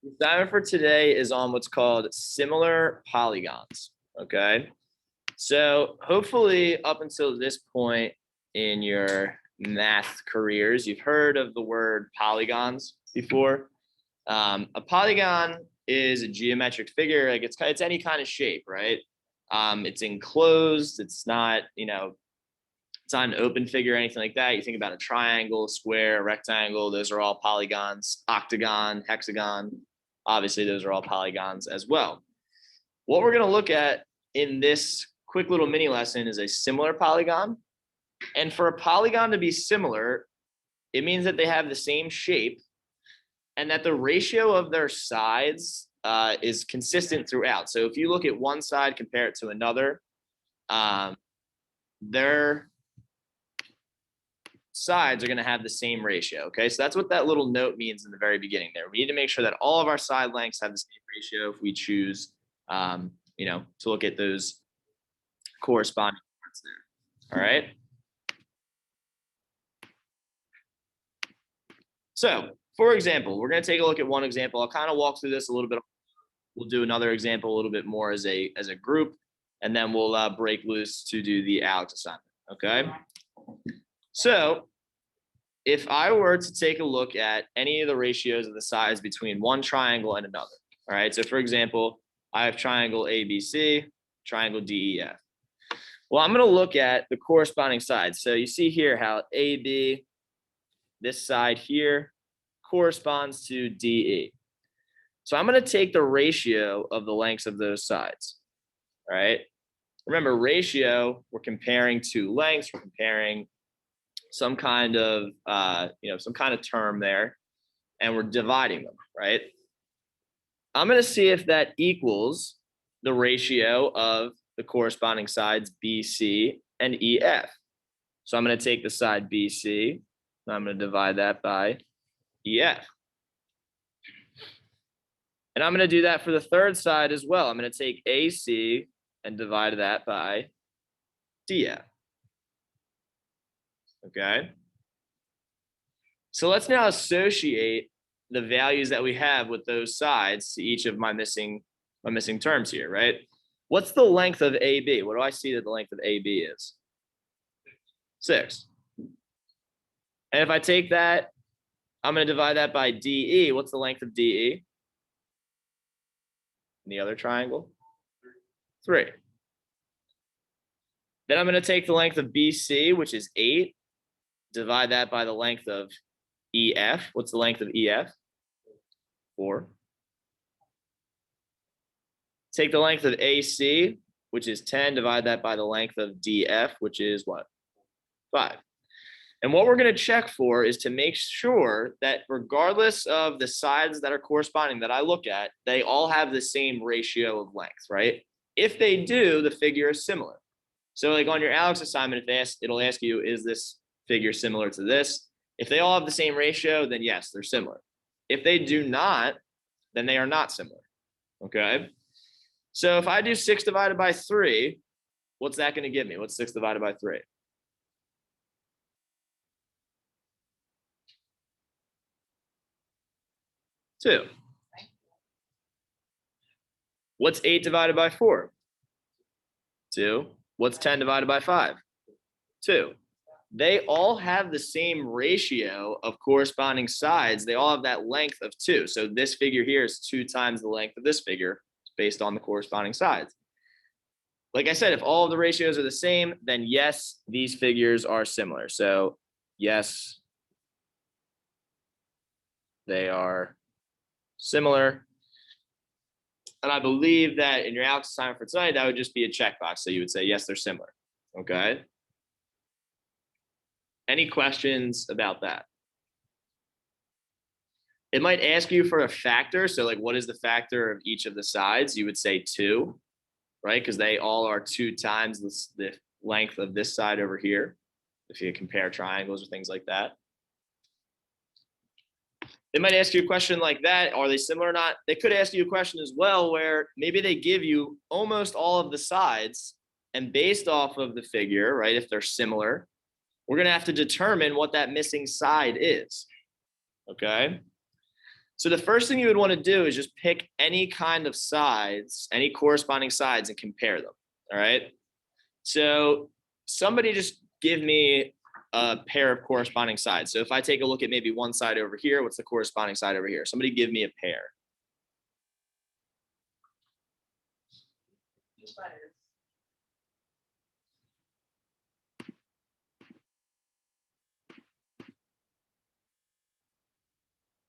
The assignment for today is on what's called similar polygons. Okay. So hopefully up until this point in your math careers, you've heard of the word polygons before. A polygon is a geometric figure. Like it's any kind of shape, right? It's enclosed. It's not, it's not an open figure or anything like that. You think about a triangle, square, rectangle. Those are all polygons. Octagon, hexagon. Obviously, those are all polygons as well. What we're going to look at in this quick little mini lesson is a similar polygon. And for a polygon to be similar, it means that they have the same shape and that the ratio of their sides is consistent throughout. So if you look at one side, compare it to another, their sides are going to have the same ratio. Okay, so that's what that little note means in the very beginning there. We need to make sure that all of our side lengths have the same ratio if we choose, to look at those corresponding parts there. All right. So, for example, we're going to take a look at one example. I'll kind of walk through this a little bit. We'll do another example a little bit more as a group, and then we'll break loose to do the Alex assignment. Okay. So if I were to take a look at any of the ratios of the sides between one triangle and another, all right, so for example, I have triangle ABC, triangle DEF. Well, I'm going to look at the corresponding sides. So you see here how AB, this side here, corresponds to DE. So I'm going to take the ratio of the lengths of those sides, all right? Remember, ratio, we're comparing two lengths, we're comparing some kind of term there, and we're dividing them, right? I'm going to see if that equals the ratio of the corresponding sides BC and EF. So I'm going to take the side BC, and I'm going to divide that by EF. And I'm going to do that for the third side as well. I'm going to take AC and divide that by DF. Okay. So let's now associate the values that we have with those sides to each of my missing terms here, right? What's the length of AB? What do I see that the length of AB is? 6. And if I take that, I'm going to divide that by DE. What's the length of DE? In the other triangle? 3. Then I'm going to take the length of BC, which is 8. Divide that by the length of EF. What's the length of EF? 4. Take the length of AC, which is 10. Divide that by the length of DF, which is what? 5. And what we're going to check for is to make sure that regardless of the sides that are corresponding that I look at, they all have the same ratio of length, right? If they do, the figure is similar. So like on your Alex assignment, it'll ask you, is this figure similar to this? If they all have the same ratio, then yes, they're similar. If they do not, then they are not similar. Okay. So if I do 6 divided by 3, what's that going to give me? What's 6 divided by 3? 2. What's 8 divided by 4? 2. What's 10 divided by 5? 2. They all have the same ratio of corresponding sides. They all have that length of 2. So this figure here is 2 times the length of this figure based on the corresponding sides. Like I said, if all of the ratios are the same, then yes, these figures are similar. So yes, they are similar. And I believe that in your Alex assignment for tonight, that would just be a checkbox. So you would say, yes, they're similar. Okay. Any questions about that? It might ask you for a factor. So like, what is the factor of each of the sides? You would say 2, right? Because they all are 2 times the length of this side over here. If you compare triangles or things like that. They might ask you a question like that. Are they similar or not? They could ask you a question as well where maybe they give you almost all of the sides, and based off of the figure, right, if they're similar, we're going to have to determine what that missing side is. Okay. So the first thing you would want to do is just pick any kind of sides, any corresponding sides, and compare them. All right. So somebody just give me a pair of corresponding sides. So if I take a look at maybe one side over here, what's the corresponding side over here? Somebody give me a pair.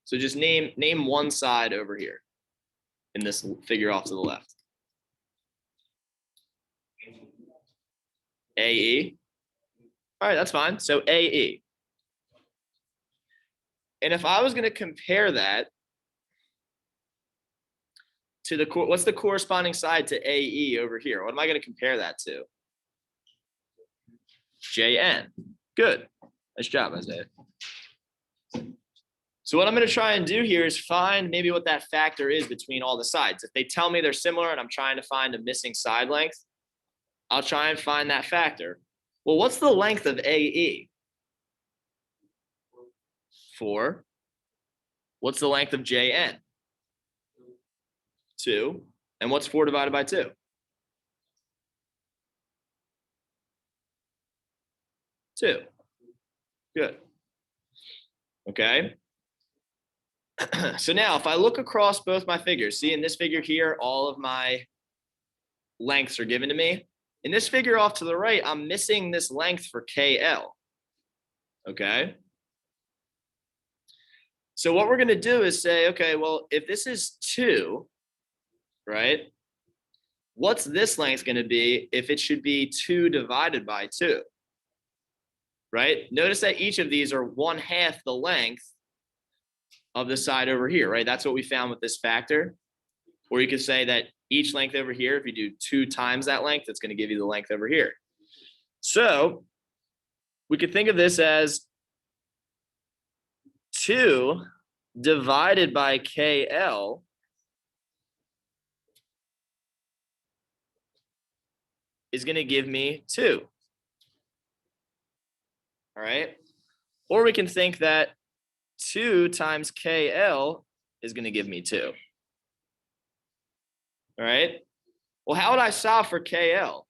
So just name one side over here in this figure off to the left. AE. All right, that's fine. So AE. And if I was going to compare that to what's the corresponding side to AE over here? What am I going to compare that to? JN. Good. Nice job, Isaiah. So what I'm going to try and do here is find maybe what that factor is between all the sides. If they tell me they're similar and I'm trying to find a missing side length, I'll try and find that factor. Well, what's the length of AE? 4. What's the length of JN? 2. And what's 4 divided by 2? 2. Good. Okay. So now if I look across both my figures, see in this figure here, all of my lengths are given to me. In this figure off to the right, I'm missing this length for KL. Okay. So what we're going to do is say, okay, well, if this is 2, right? What's this length going to be if it should be 2 divided by 2? Right? Notice that each of these are 1/2 the length of the side over here, right? That's what we found with this factor. Or you could say that each length over here, if you do 2 times that length, it's going to give you the length over here. So we could think of this as 2 divided by KL is going to give me 2. All right. Or we can think that 2 times KL is going to give me 2. All right. Well, how would I solve for KL?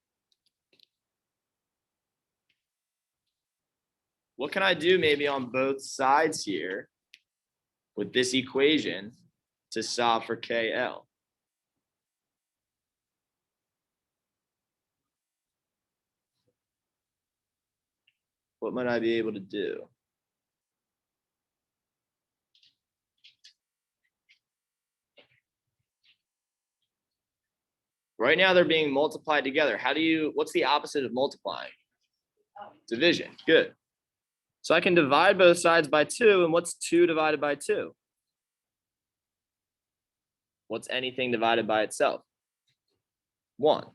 What can I do maybe on both sides here with this equation to solve for KL? What might I be able to do? Right now they're being multiplied together. What's the opposite of multiplying? Division. Good. So I can divide both sides by 2. And what's 2 divided by 2? What's anything divided by itself? 1.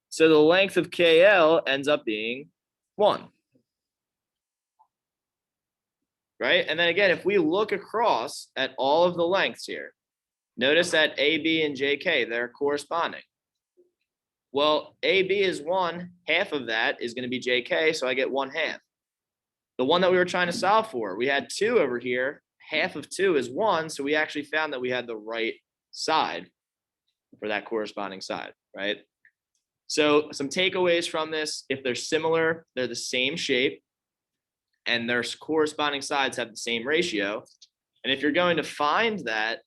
So the length of KL ends up being 1. Right? And then again, if we look across at all of the lengths here, notice that AB and JK, they're corresponding. Well, AB is 1, half of that is going to be JK, so I get 1/2. The one that we were trying to solve for, we had 2 over here, half of 2 is 1, so we actually found that we had the right side for that corresponding side, right? So some takeaways from this: if they're similar, they're the same shape, and their corresponding sides have the same ratio. And if you're going to find that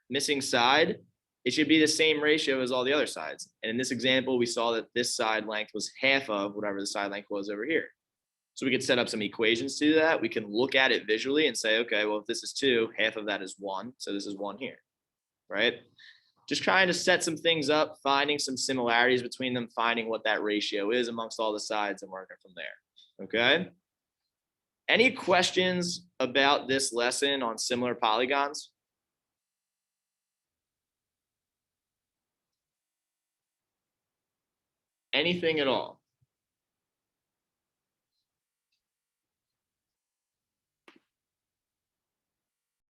missing side, it should be the same ratio as all the other sides. And in this example, we saw that this side length was half of whatever the side length was over here. So we could set up some equations to do that. We can look at it visually and say, okay, well, if this is 2, half of that is 1. So this is 1 here, right? Just trying to set some things up, finding some similarities between them, finding what that ratio is amongst all the sides and working from there, okay? Any questions about this lesson on similar polygons? Anything at all?